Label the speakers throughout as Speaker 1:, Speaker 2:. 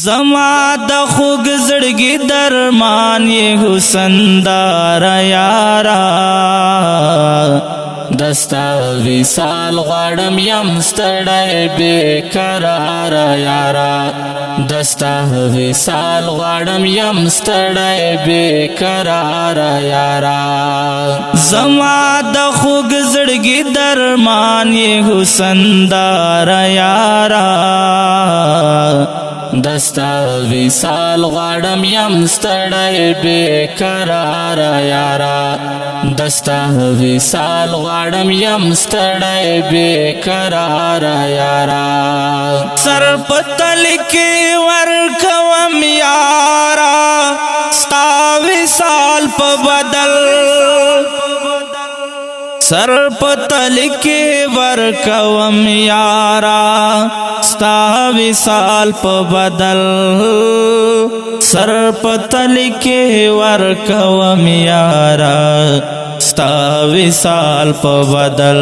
Speaker 1: زما د خوږ زړګي درمان یې حسن دار یارا دستا وصال غواړم یم ستړی بے قرار یارا دستا وصال غواړم یم ستړی بے قرار یارا زما د خوږ زړګي درمان یې حسن دار یارا دستا وصال غواړم یم ستړی بے قرار یارا دستا وصال غواړم یم ستړی بے قرار یارا سر پتل کې ورکوم یارا ستا وصال په بدل سر پتل کې ورکوم یارا ستا وصال په بدل سر پتل کې ورکوم یارا ستا وصال په بدل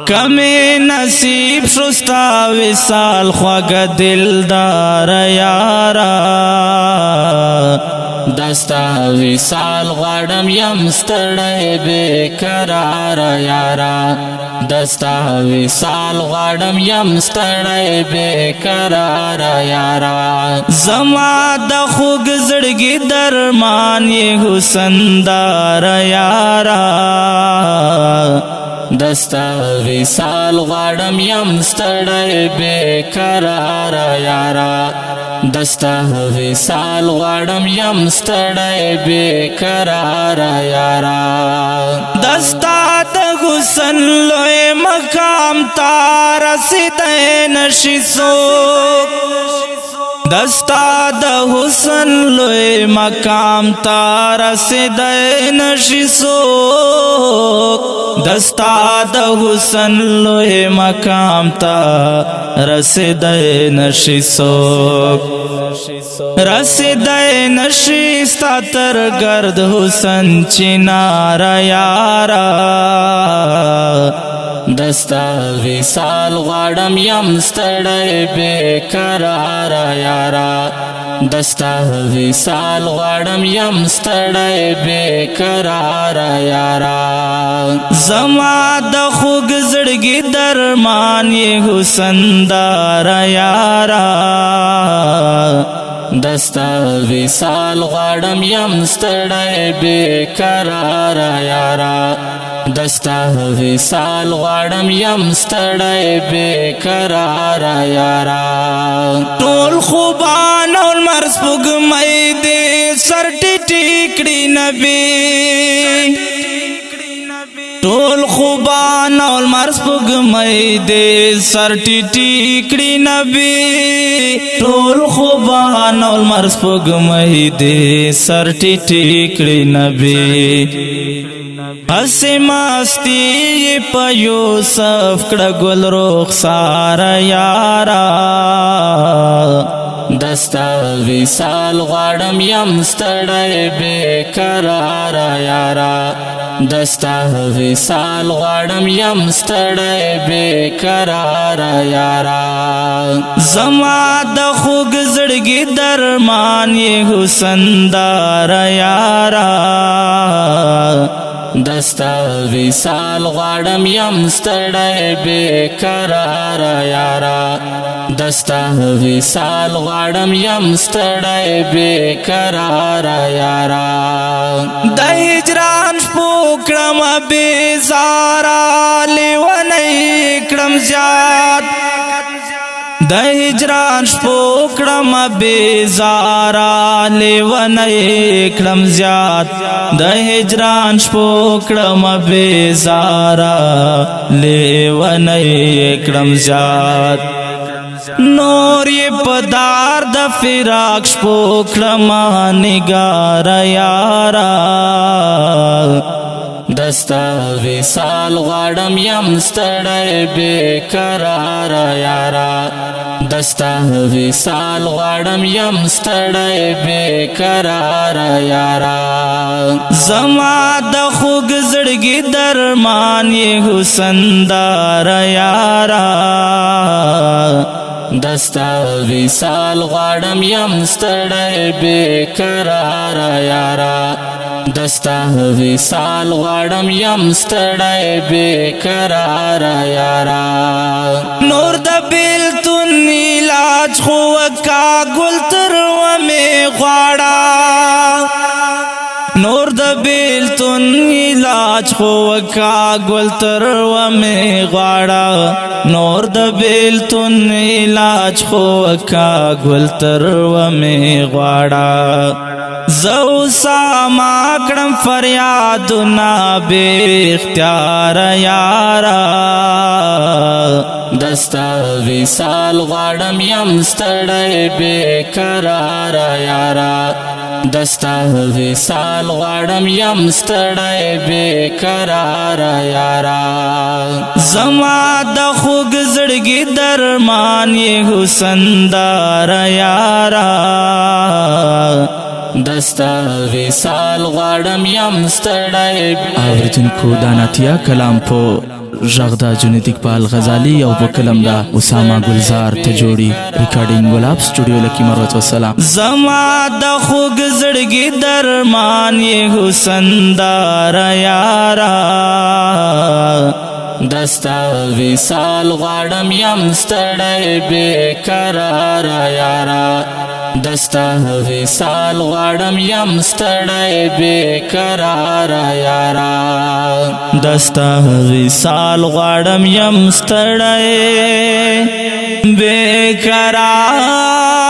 Speaker 1: کمی نصیب شستا وصال خواږه دلدار یارا دستا وصال غواړم یم ستړی بے قرار یارا دستا وصال غواړم یم ستړی بے قرار یارا زما د خوږ زړګي درمان یې حسن دار یارا دستا وصال غواړم یم ستړی بے قرار یارا دستا وصال غواړم یم ستړی بے قرار یارا دستا د حسن لوی مقام تا رسیدی نشي څوک دستا د حسن لوی مقام تا رسیدی نشي څوک دستا د حسن لوی مقام تا رسیدی نشي څوک رسیدی نشي ستا تر گرد حسن چنار یارا دستا وصال غواړم یم ستړی بے قرار یارا دستا وصال غواړم یم ستړی بے قرار یارا زما د خوږ زړګي درمان یې حسن دار یارا دستا وصال غواړم یم ستړی بے قرار یارا دستا وصال غواړم یم ستړی بے قرار یارا ټول خوبان او لمر سپوږمۍ دې سر ټیټی کړي نبي ټول خوبان او لمر سپوږمۍ دې سر ټیټی کړي نبي ټول خوبان او لمر سپوږمۍ دې سر ټیټی کړي نبي هسې مستی په یوسف کړه ګل رخسار یارا دستا وصال غواړم یم ستړی بے قرار یارا دستا وصال غواړم یم ستړی بے قرار یارا زما د خوږ زړګي درمان یې حسن دار یارا دستا وصال غواړم یم ستړی بے قرار یارا دستا وصال غواړم یم ستړی بے قرار یارا د هجران شپو کړم بیزارا لیونی کړم زیات د هجران شپو کړم بیزارا لیونی کړم زیات د هجران شپو کړم بیزارا لیونی کړم زیات نور یې پدار د فراق شپو کړم نگار یارا دستا وصال غواړم یم ستړی بے قرار یارا دستا وصال غواړم یم ستړی بے قرار یارا زما د خوږ زړګي درمان یې حسن دار یارا دستا وصال غواړم یم ستړی بې قراره یاره دستا وصال غواړم یم ستړی بې قراره یاره نور د بیلتون علاج خو وکا ګل تر ومې غواړه نور د بیلتون علاج خو وکا ګل تر ومې غواړه نور د بیلتون علاج خو وکا ګل تر ومې غواړه زو ساما کړم فریادونه بې اختیاره یاره دستا وصال غواړم یم ستړی بې قراره یاره دستا وصال غواړم یم ستړی بې قراره یاره زما د خوږ زړګي درمان یې حسن داره یاره دستا وصال غواړم یم ستړی
Speaker 2: اوریدونکو دا ناتیه کلام په غږ د جنید اقبال غزالی او په قلم د اسامه گلزار ته جوړي ریکارډینګ ګلاب سټوډیو لکی مروت وسلام
Speaker 1: زما د خوږ زړګي درمان یې حسن داره یاره دستا وصال غواړم یم ستړی بې قراره یاره دستا وصال غواړم یم ستړی بې قراره یاره دستا وصال غواړم یم ستړی بې قراره